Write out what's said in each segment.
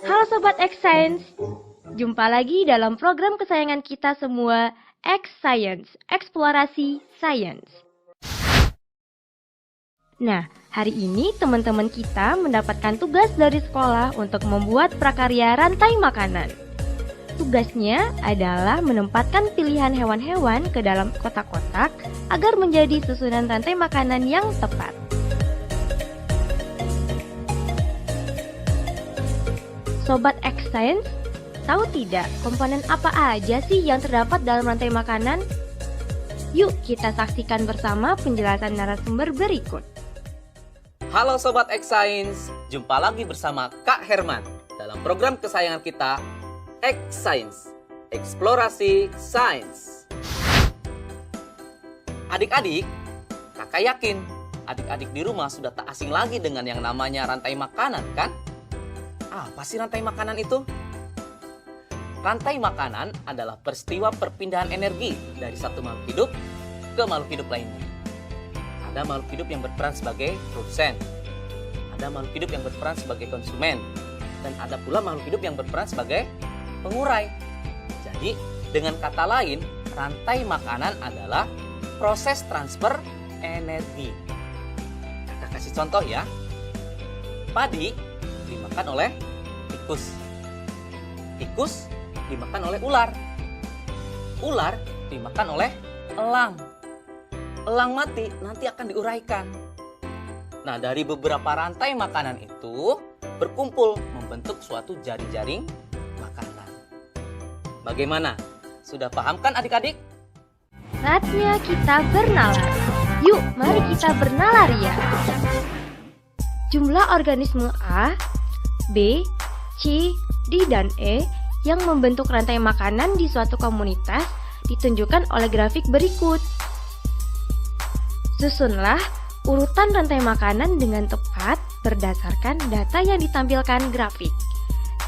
Halo Sobat X Science, jumpa lagi dalam program kesayangan kita semua, X Science, Eksplorasi Science. Nah, hari ini teman-teman kita mendapatkan tugas dari sekolah untuk membuat prakarya rantai makanan. Tugasnya adalah menempatkan pilihan hewan-hewan ke dalam kotak-kotak agar menjadi susunan rantai makanan yang tepat. Sobat X Science, tahu tidak komponen apa aja sih yang terdapat dalam rantai makanan? Yuk kita saksikan bersama penjelasan narasumber berikut. Halo Sobat X Science, jumpa lagi bersama Kak Herman dalam program kesayangan kita, X Science, Eksplorasi Sains. Adik-adik, kakak yakin adik-adik di rumah sudah tak asing lagi dengan yang namanya rantai makanan, kan? Apa sih rantai makanan itu? Rantai makanan adalah peristiwa perpindahan energi dari satu makhluk hidup ke makhluk hidup lainnya. Ada makhluk hidup yang berperan sebagai produsen, ada makhluk hidup yang berperan sebagai konsumen, dan ada pula makhluk hidup yang berperan sebagai pengurai. Jadi, dengan kata lain, rantai makanan adalah proses transfer energi. Kita kasih contoh ya. Padi dimakan oleh tikus. Tikus dimakan oleh ular. Ular dimakan oleh elang. Elang mati nanti akan diuraikan. Nah, dari beberapa rantai makanan itu berkumpul membentuk suatu jaring-jaring makanan. Bagaimana? Sudah paham kan adik-adik? Saatnya kita bernalar. Yuk, mari kita bernalar ya. Jumlah organisme A, B, C, D, dan E yang membentuk rantai makanan di suatu komunitas ditunjukkan oleh grafik berikut. Susunlah urutan rantai makanan dengan tepat berdasarkan data yang ditampilkan grafik,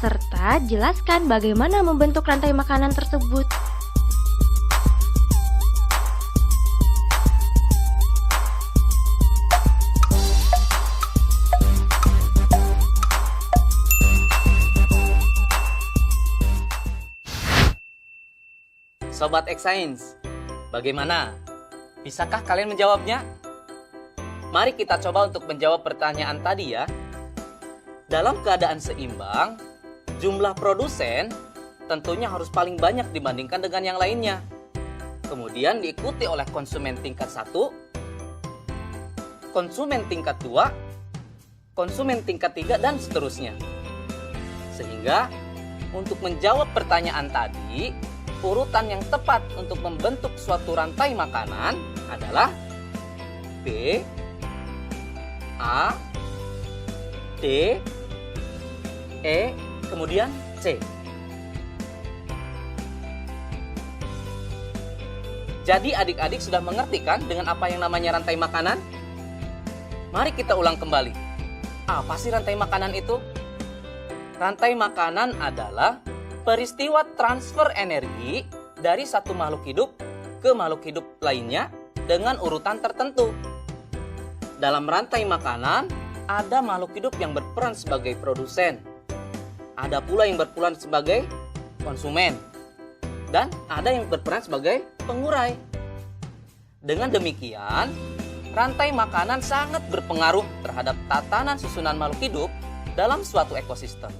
serta jelaskan bagaimana membentuk rantai makanan tersebut. Sobat X Science, bagaimana? Bisakah kalian menjawabnya? Mari kita coba untuk menjawab pertanyaan tadi ya. Dalam keadaan seimbang, jumlah produsen tentunya harus paling banyak dibandingkan dengan yang lainnya. Kemudian diikuti oleh konsumen tingkat 1, konsumen tingkat 2, konsumen tingkat 3, dan seterusnya. Sehingga untuk menjawab pertanyaan tadi, urutan yang tepat untuk membentuk suatu rantai makanan adalah B, A, D, E, kemudian C. Jadi adik-adik sudah mengerti kan dengan apa yang namanya rantai makanan? Mari kita ulang kembali. Apa sih rantai makanan itu? Rantai makanan adalah peristiwa transfer energi dari satu makhluk hidup ke makhluk hidup lainnya dengan urutan tertentu. Dalam rantai makanan, ada makhluk hidup yang berperan sebagai produsen, ada pula yang berperan sebagai konsumen, dan ada yang berperan sebagai pengurai. Dengan demikian, rantai makanan sangat berpengaruh terhadap tatanan susunan makhluk hidup dalam suatu ekosistem.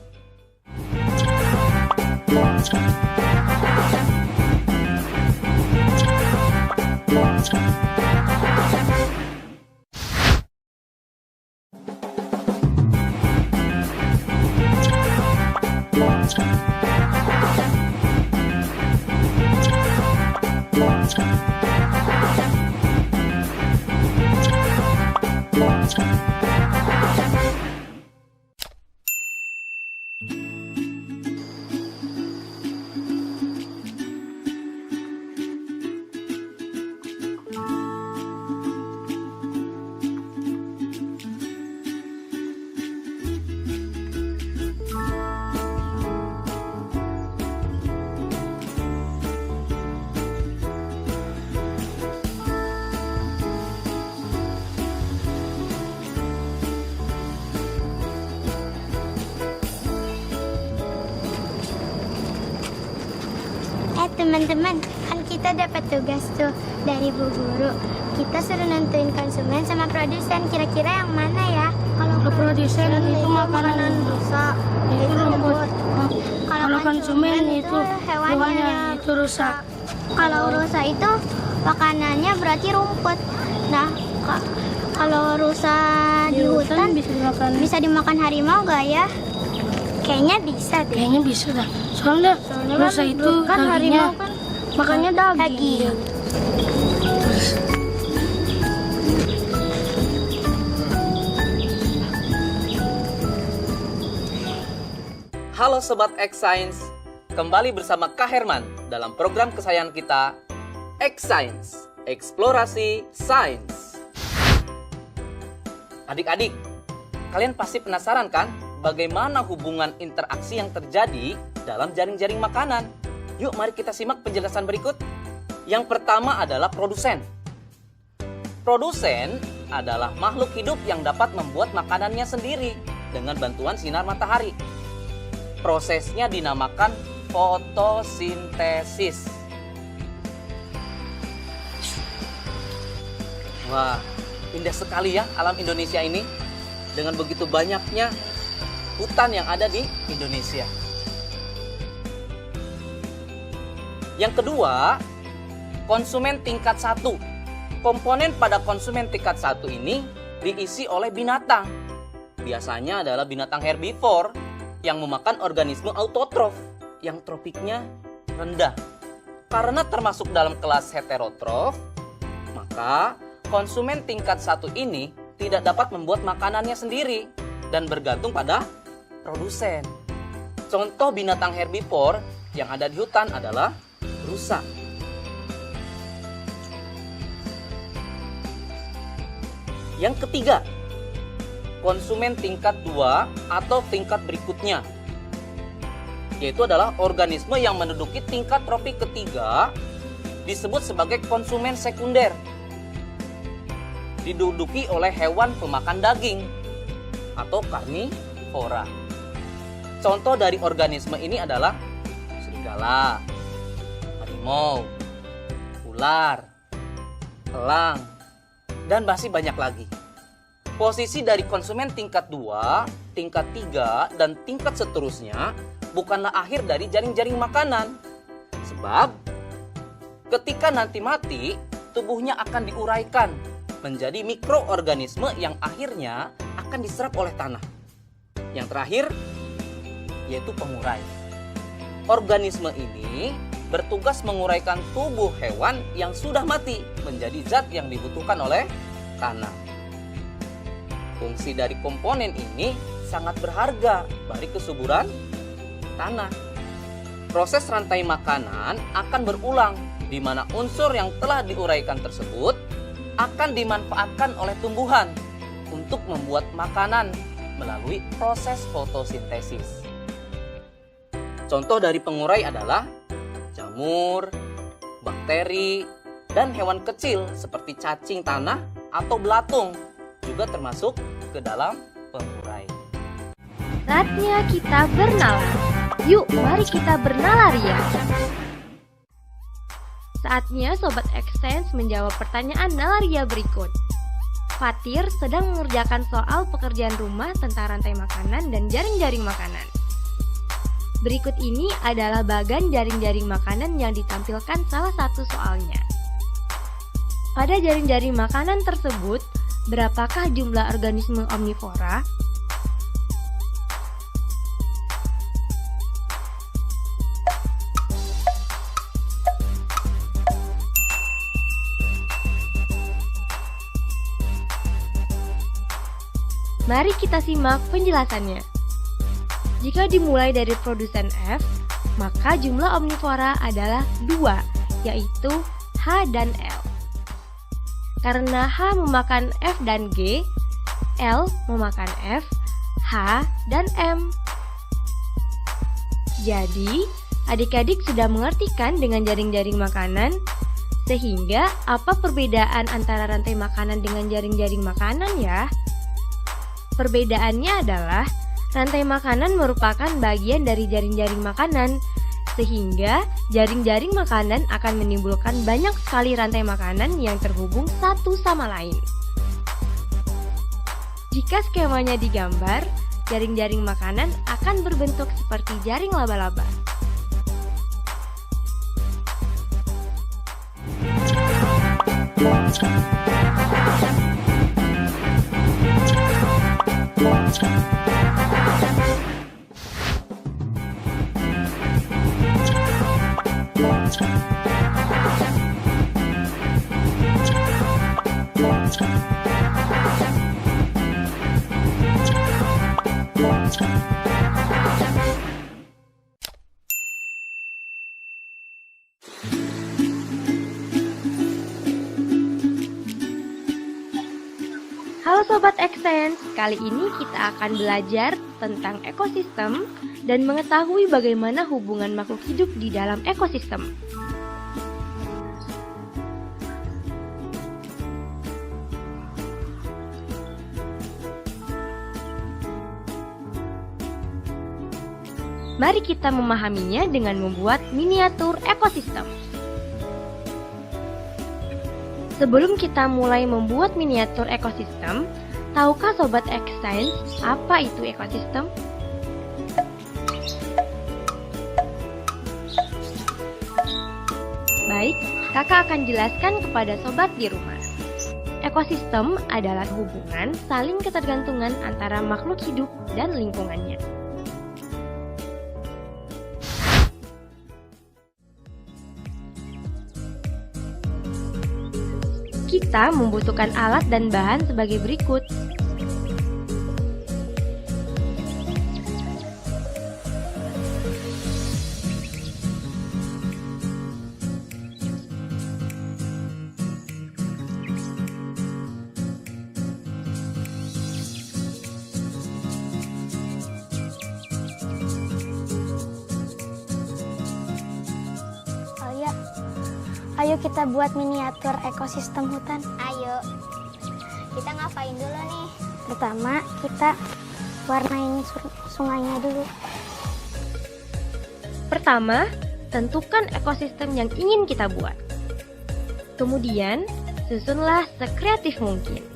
Teman-teman, kan kita dapat tugas tuh dari Bu Guru. Kita suruh nentuin konsumen sama produsen, kira-kira yang mana ya? Kalau produsen itu makanan rusak, itu rumput. Kalau konsumen itu hewannya itu rusak. Kalau rusak itu makanannya berarti rumput. Nah, kalau rusak di hutan bisa dimakan harimau gak ya? Kayaknya bisa deh. Kayaknya bisa dah. Soalnya rusak itu kan harimau kan makannya daging. Halo Sobat X Science, kembali bersama Kak Herman dalam program kesayangan kita, X Science, Eksplorasi Sains. Adik-adik, kalian pasti penasaran kan bagaimana hubungan interaksi yang terjadi dalam jaring-jaring makanan? Yuk mari kita simak penjelasan berikut. Yang pertama adalah produsen. Produsen adalah makhluk hidup yang dapat membuat makanannya sendiri dengan bantuan sinar matahari. Prosesnya dinamakan fotosintesis. Wah, indah sekali ya alam Indonesia ini. Dengan begitu banyaknya hutan yang ada di Indonesia. Yang kedua, konsumen tingkat 1. Komponen pada konsumen tingkat 1 ini diisi oleh binatang. Biasanya adalah binatang herbivor yang memakan organisme autotrof yang tropiknya rendah. Karena termasuk dalam kelas heterotrof, maka konsumen tingkat 1 ini tidak dapat membuat makanannya sendiri dan bergantung pada produsen. Contoh binatang herbivor yang ada di hutan adalah rusa. Yang ketiga, konsumen tingkat 2 atau tingkat berikutnya, yaitu adalah organisme yang menduduki tingkat tropik ketiga, disebut sebagai konsumen sekunder. Diduduki oleh hewan pemakan daging atau karnivora. Contoh dari organisme ini adalah serigala, harimau, ular, elang, dan masih banyak lagi. Posisi dari konsumen tingkat 2, tingkat 3, dan tingkat seterusnya bukanlah akhir dari jaring-jaring makanan. Sebab ketika nanti mati, tubuhnya akan diuraikan menjadi mikroorganisme yang akhirnya akan diserap oleh tanah. Yang terakhir, yaitu pengurai. Organisme ini bertugas menguraikan tubuh hewan yang sudah mati menjadi zat yang dibutuhkan oleh tanah. Fungsi dari komponen ini sangat berharga bagi kesuburan tanah. Proses rantai makanan akan berulang, di mana unsur yang telah diuraikan tersebut akan dimanfaatkan oleh tumbuhan untuk membuat makanan melalui proses fotosintesis. Contoh dari pengurai adalah jamur, bakteri, dan hewan kecil seperti cacing tanah atau belatung juga termasuk ke dalam pengurai. Saatnya kita bernalar. Yuk, mari kita bernalaria. Saatnya Sobat X-Science menjawab pertanyaan nalaria berikut. Fatir sedang mengerjakan soal pekerjaan rumah tentang rantai makanan dan jaring-jaring makanan. Berikut ini adalah bagan jaring-jaring makanan yang ditampilkan salah satu soalnya. Pada jaring-jaring makanan tersebut, berapakah jumlah organisme omnivora? Mari kita simak penjelasannya. Jika dimulai dari produsen F, maka jumlah omnivora adalah 2, yaitu H dan L. Karena H memakan F dan G, L memakan F, H, dan M. Jadi, adik-adik sudah mengerti kan dengan jaring-jaring makanan? Sehingga, apa perbedaan antara rantai makanan dengan jaring-jaring makanan ya? Perbedaannya adalah, rantai makanan merupakan bagian dari jaring-jaring makanan, Sehingga jaring-jaring makanan akan menimbulkan banyak sekali rantai makanan yang terhubung satu sama lain. Jika skemanya digambar, jaring-jaring makanan akan berbentuk seperti jaring laba-laba. Halo Sobat Extens, kali ini kita akan belajar tentang ekosistem dan mengetahui bagaimana hubungan makhluk hidup di dalam ekosistem. Mari kita memahaminya dengan membuat miniatur ekosistem. Sebelum kita mulai membuat miniatur ekosistem, tahukah Sobat Extens apa itu ekosistem? Baik, kakak akan jelaskan kepada sobat di rumah. Ekosistem adalah hubungan saling ketergantungan antara makhluk hidup dan lingkungannya. Kita membutuhkan alat dan bahan sebagai berikut. Ayo kita buat miniatur ekosistem hutan. Ayo. Kita ngapain dulu nih? Pertama, kita warnain sungainya dulu. Pertama, tentukan ekosistem yang ingin kita buat. Kemudian, susunlah sekreatif mungkin.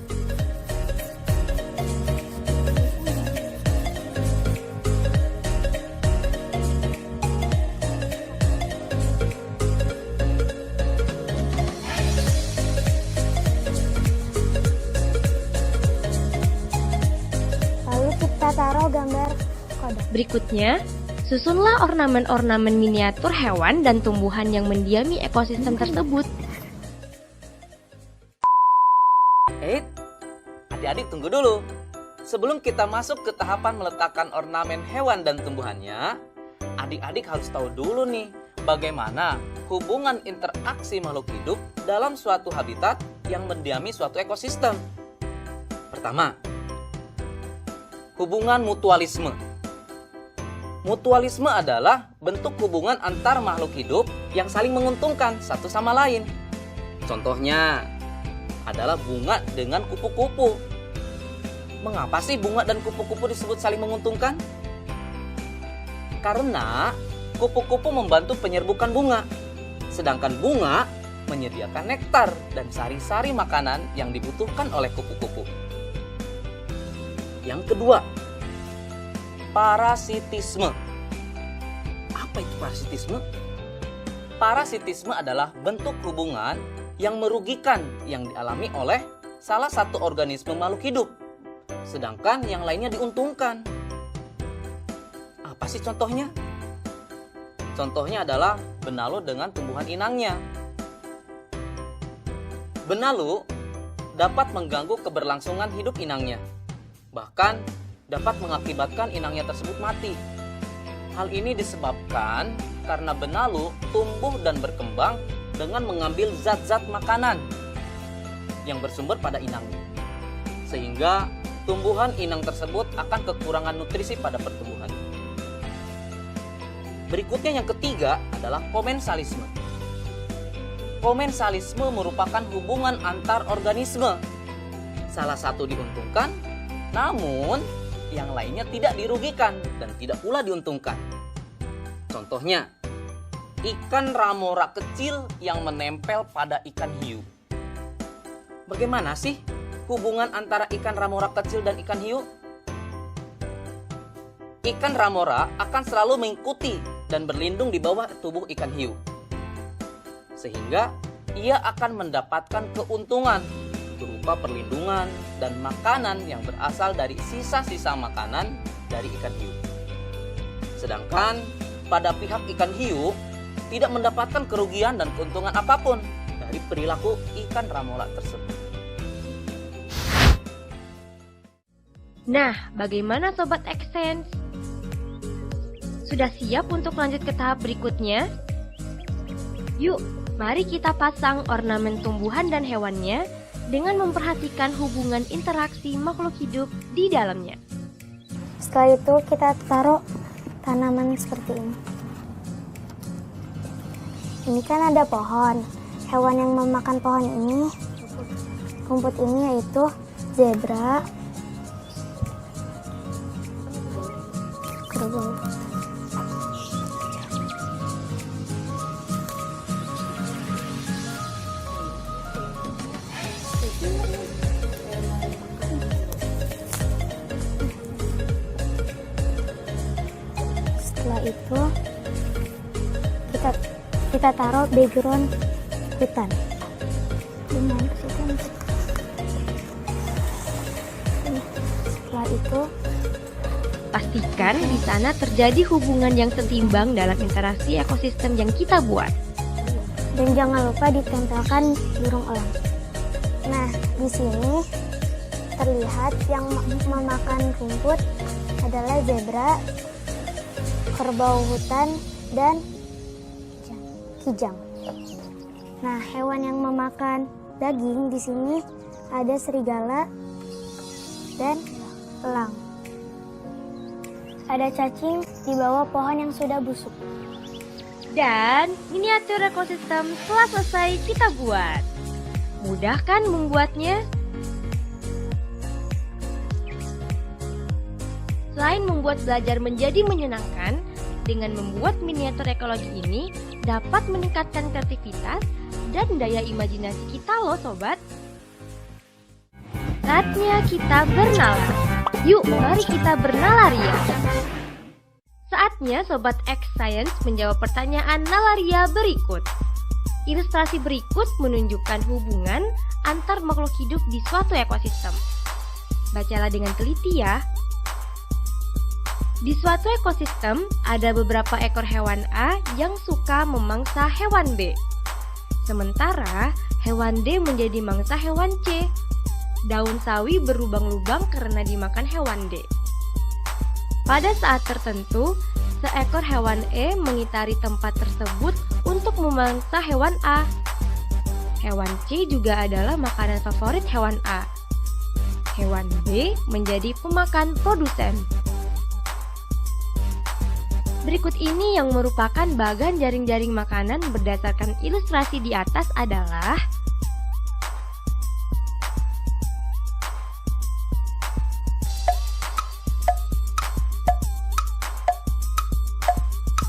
Taruh gambar kodok. Berikutnya, susunlah ornamen-ornamen miniatur hewan dan tumbuhan yang mendiami ekosistem tersebut. Adik-adik tunggu dulu. Sebelum kita masuk ke tahapan meletakkan ornamen hewan dan tumbuhannya, adik-adik harus tahu dulu nih, bagaimana hubungan interaksi makhluk hidup dalam suatu habitat yang mendiami suatu ekosistem. Pertama, hubungan mutualisme. Mutualisme adalah bentuk hubungan antar makhluk hidup yang saling menguntungkan satu sama lain. Contohnya adalah bunga dengan kupu-kupu. Mengapa sih bunga dan kupu-kupu disebut saling menguntungkan? Karena kupu-kupu membantu penyerbukan bunga, sedangkan bunga menyediakan nektar dan sari-sari makanan yang dibutuhkan oleh kupu-kupu. Yang kedua, parasitisme. Apa itu parasitisme? Parasitisme adalah bentuk hubungan yang merugikan yang dialami oleh salah satu organisme makhluk hidup, sedangkan yang lainnya diuntungkan. Apa sih contohnya? Contohnya adalah benalu dengan tumbuhan inangnya. Benalu dapat mengganggu keberlangsungan hidup inangnya. Bahkan dapat mengakibatkan inangnya tersebut mati. Hal ini disebabkan karena benalu tumbuh dan berkembang dengan mengambil zat-zat makanan yang bersumber pada inangnya. Sehingga tumbuhan inang tersebut akan kekurangan nutrisi pada pertumbuhan. Berikutnya yang ketiga adalah komensalisme. Komensalisme merupakan hubungan antar organisme. Salah satu diuntungkan, namun yang lainnya tidak dirugikan dan tidak pula diuntungkan. Contohnya, ikan ramora kecil yang menempel pada ikan hiu. Bagaimana sih hubungan antara ikan ramora kecil dan ikan hiu? Ikan ramora akan selalu mengikuti dan berlindung di bawah tubuh ikan hiu. Sehingga ia akan mendapatkan keuntungan berupa perlindungan dan makanan yang berasal dari sisa-sisa makanan dari ikan hiu. Sedangkan pada pihak ikan hiu tidak mendapatkan kerugian dan keuntungan apapun dari perilaku ikan ramora tersebut. Nah, bagaimana Sobat Xsense? Sudah siap untuk lanjut ke tahap berikutnya? Yuk, mari kita pasang ornamen tumbuhan dan hewannya dengan memperhatikan hubungan interaksi makhluk hidup di dalamnya. Setelah itu kita taruh tanaman seperti ini. Ini kan ada pohon. Hewan yang memakan pohon ini, rumput ini yaitu zebra, kerbau. Setelah itu kita taruh background hutan. Setelah itu pastikan di sana terjadi hubungan yang setimbang dalam interaksi ekosistem yang kita buat. Dan jangan lupa ditempelkan burung elang. Nah, di sini terlihat yang memakan rumput adalah zebra, kerbau hutan, dan kijang. Nah, hewan yang memakan daging di sini ada serigala dan elang. Ada cacing di bawah pohon yang sudah busuk. Dan miniatur ekosistem telah selesai kita buat. Mudah kan membuatnya? Selain membuat belajar menjadi menyenangkan, dengan membuat miniatur ekologi ini dapat meningkatkan kreativitas dan daya imajinasi kita loh sobat. Saatnya kita bernalar. Yuk, mari kita bernalaria. Saatnya Sobat X Science menjawab pertanyaan nalaria berikut. Ilustrasi berikut menunjukkan hubungan antar makhluk hidup di suatu ekosistem. Bacalah dengan teliti ya. Di suatu ekosistem, ada beberapa ekor hewan A yang suka memangsa hewan B. Sementara, hewan D menjadi mangsa hewan C. Daun sawi berlubang-lubang karena dimakan hewan D. Pada saat tertentu, seekor hewan E mengitari tempat tersebut untuk memangsa hewan A. Hewan C juga adalah makanan favorit hewan A. Hewan B menjadi pemakan produsen. Berikut ini yang merupakan bagan jaring-jaring makanan berdasarkan ilustrasi di atas adalah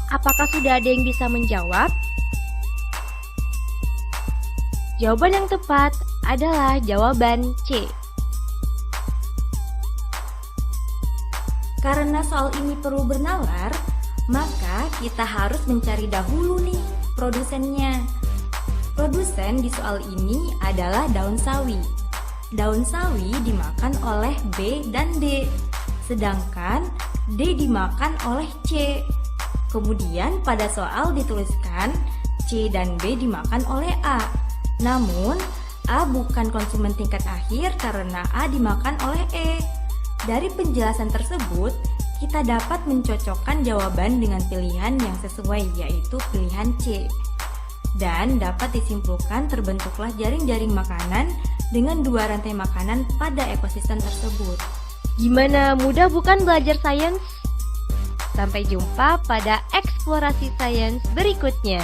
apakah sudah ada yang bisa menjawab? Jawaban yang tepat adalah jawaban C. Karena soal ini perlu bernalar, maka kita harus mencari dahulu nih produsennya. Produsen di soal ini adalah daun sawi. Daun sawi dimakan oleh B dan D, sedangkan D dimakan oleh C. Kemudian pada soal dituliskan C dan B dimakan oleh A. Namun A bukan konsumen tingkat akhir karena A dimakan oleh E. Dari penjelasan tersebut, kita dapat mencocokkan jawaban dengan pilihan yang sesuai, yaitu pilihan C. Dan dapat disimpulkan terbentuklah jaring-jaring makanan dengan dua rantai makanan pada ekosistem tersebut. Gimana, mudah bukan belajar sains? Sampai jumpa pada eksplorasi sains berikutnya.